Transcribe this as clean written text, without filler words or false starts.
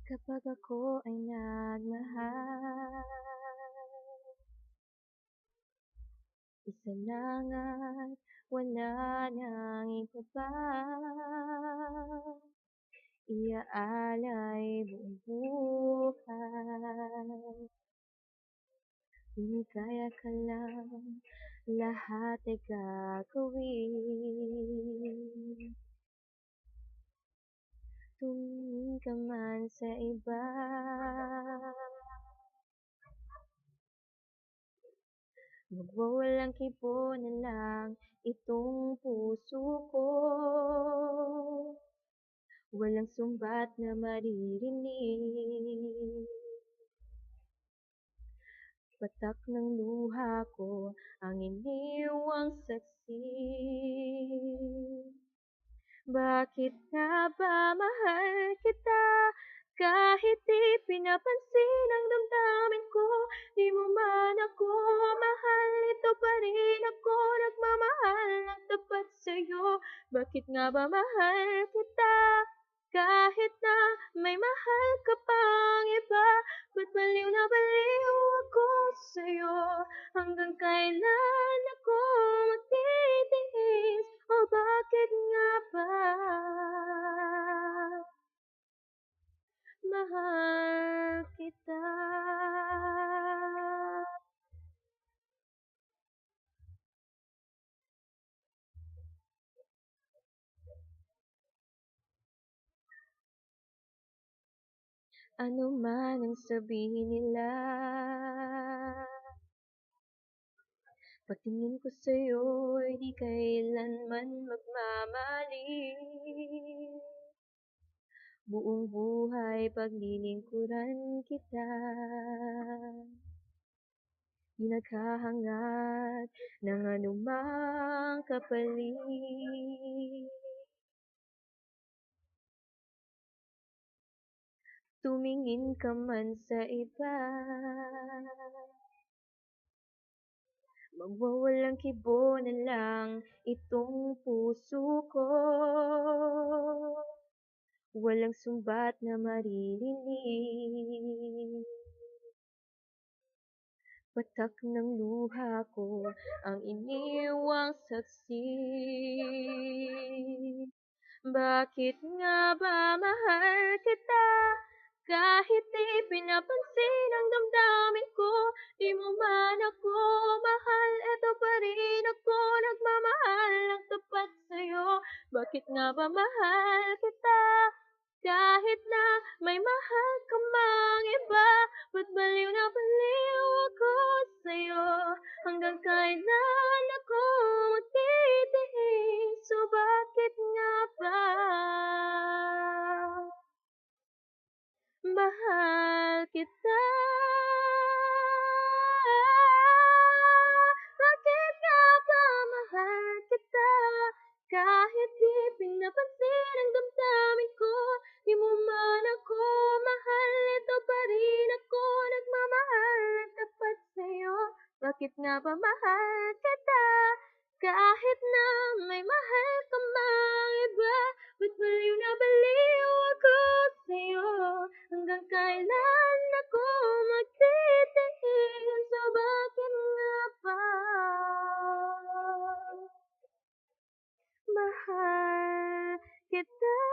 Kapag ako ay nagmahal, isa lang at wala nang iba pa. Iaalay buong buhay. Kung kaya ka lang, lahat ay gagawin. Tumingin ka man sa iba, magwawalang kibo na lang itong puso ko. Walang sumbat na maririnig, patak ng luha ko ang iniwang saksi. Bakit nga ba mahal kita? Kahit di pinapansin ang damdamin ko, di mo man ako mahal, ito pa rin ako nagmamahal ng tapat sa'yo. Bakit nga ba mahal kita? Kahit na may mahal ka pang iba, ba't baliw na baliw ako sa'yo? Hanggang kailan ako magtitiis? O bakit nga ba mahal kita? Ano man ang sabihin nila, pagtingin ko sa'yo'y di kailanman magmamali. Buong buhay paglilingkuran kita, di naghahangad ng anumang kapalit. Tumingin ka man sa iba, magwawalang kibo na lang itong puso ko. Walang sumbat na maririnig, patak ng luha ko ang iniwang saksi. Bakit nga ba mahal kita? Kahit di pinapansin ang damdamin ko, di mo man ako mahal, eto pa rin ako nagmamahal ng tapat sa'yo. Bakit nga ba mahal kita? Kahit na may mahal ka mang iba, ba't baliw na baliw ako sa'yo? Hanggang kailan ako magtitiis? So bakit nga ba mahal kita? Bakit nga ba mahal kita? Kahit di pinapansin ang damdamin ko, di mo man ako mahal, ito pa rin ako nagmamahal ng tapat sa'yo. Bakit nga ba mahal kita? Kahit na may mahal ka mang iba, ba't baliw na baliw ako sa'yo? Hanggang kailan ako magtitiis? So bakit nga ba mahal kita?